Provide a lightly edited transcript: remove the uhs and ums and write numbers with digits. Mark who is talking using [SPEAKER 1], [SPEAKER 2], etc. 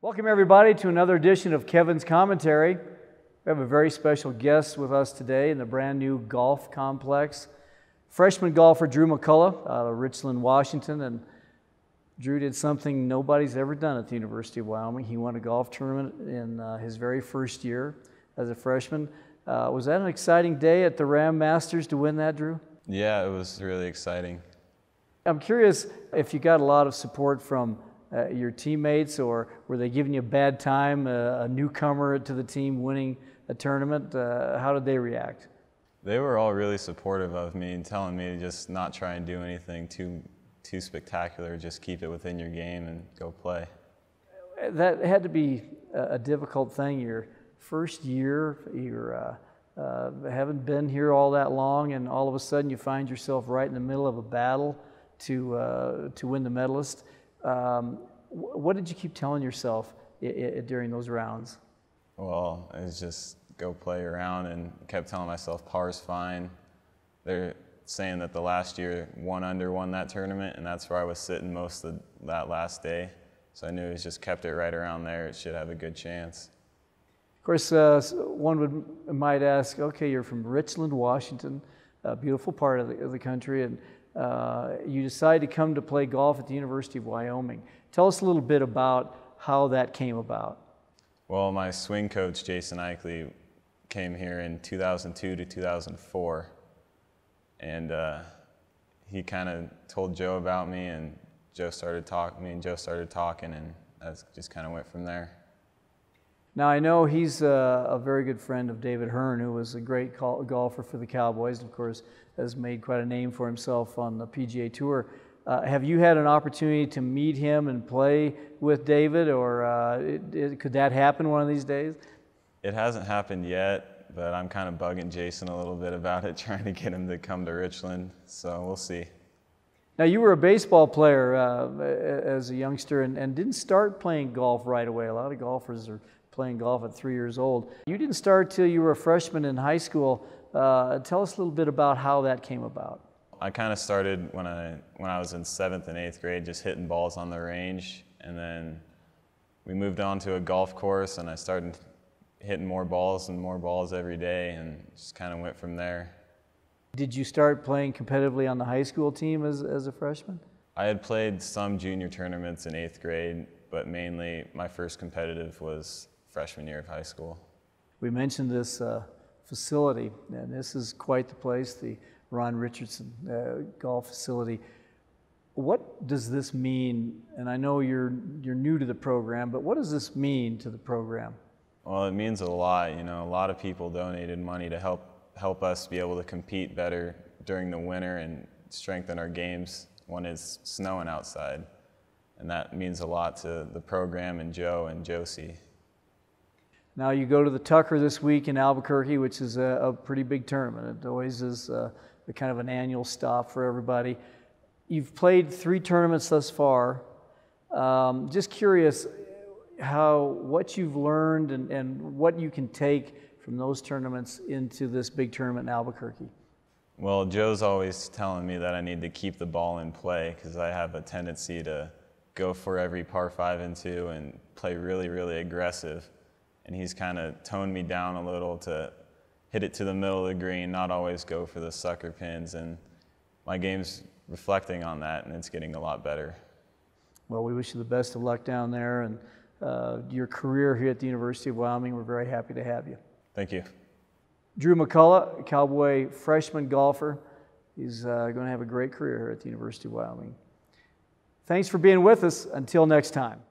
[SPEAKER 1] Welcome everybody to another edition of Kevin's Commentary. We have a very special guest with us today in the brand new golf complex. Freshman golfer Drew McCullough out of Richland, Washington. And Drew did something nobody's ever done at the University of Wyoming. He won a golf tournament in his very first year as a freshman. Was that an exciting day at the Ram Masters to win that, Drew?
[SPEAKER 2] Yeah, it was really exciting.
[SPEAKER 1] I'm curious if you got a lot of support from your teammates, or were they giving you a bad time, a newcomer to the team winning a tournament? How did they react?
[SPEAKER 2] They were all really supportive of me and telling me to just not try and do anything too spectacular, just keep it within your game and go play.
[SPEAKER 1] That had to be a difficult thing. Your first year, you haven't been here all that long, and all of a sudden you find yourself right in the middle of a battle to win the Medalist. What did you keep telling yourself during those rounds?
[SPEAKER 2] Well, it was just go play around, and kept telling myself par's fine. They're saying that the last year 1 under won that tournament, and that's where I was sitting most of that last day. So I knew it just kept it right around there. It should have a good chance.
[SPEAKER 1] Of course, one might ask, okay, you're from Richland, Washington, a beautiful part of the country, and you decide to come to play golf at the University of Wyoming. Tell us a little bit about how that came about.
[SPEAKER 2] Well, my swing coach, Jason Eichley, came here in 2002 to 2004, and he kind of told Joe about me, and me and Joe started talking, and that just kind of went from there.
[SPEAKER 1] Now, I know he's a very good friend of David Hearn, who was a great golfer for the Cowboys, and of course has made quite a name for himself on the PGA Tour. Have you had an opportunity to meet him and play with David, or could that happen one of these days?
[SPEAKER 2] It hasn't happened yet, but I'm kind of bugging Jason a little bit about it, trying to get him to come to Richland, so we'll see.
[SPEAKER 1] Now, you were a baseball player as a youngster and didn't start playing golf right away. A lot of golfers are playing golf at 3 years old. You didn't start till you were a freshman in high school. Tell us a little bit about how that came about.
[SPEAKER 2] I kind of started when I was in 7th and 8th grade, just hitting balls on the range, and then we moved on to a golf course, and I started hitting more balls and more balls every day, and just kind of went from there.
[SPEAKER 1] Did you start playing competitively on the high school team as a freshman?
[SPEAKER 2] I had played some junior tournaments in 8th grade, but mainly my first competitive was freshman year of high school.
[SPEAKER 1] We mentioned this facility, and this is quite the place, the Richardson Golf Facility. What does this mean? And I know you're new to the program, but what does this mean to the program?
[SPEAKER 2] Well, it means a lot. You know, a lot of people donated money to help us be able to compete better during the winter and strengthen our games when it's snowing outside. And that means a lot to the program and Joe and Josie.
[SPEAKER 1] Now you go to the Tucker this week in Albuquerque, which is a pretty big tournament. It always is a kind of an annual stop for everybody. You've played 3 tournaments thus far. Just curious what you've learned and what you can take from those tournaments into this big tournament in Albuquerque.
[SPEAKER 2] Well, Joe's always telling me that I need to keep the ball in play, because I have a tendency to go for every par 5 and 2 and play really, really aggressive. And he's kind of toned me down a little to hit it to the middle of the green, not always go for the sucker pins. And my game's reflecting on that, and it's getting a lot better. Well,
[SPEAKER 1] we wish you the best of luck down there, and your career here at the University of Wyoming. We're very happy to have you.
[SPEAKER 2] Thank you.
[SPEAKER 1] Drew McCullough, a Cowboy freshman golfer. He's going to have a great career here at the University of Wyoming. Thanks for being with us. Until next time.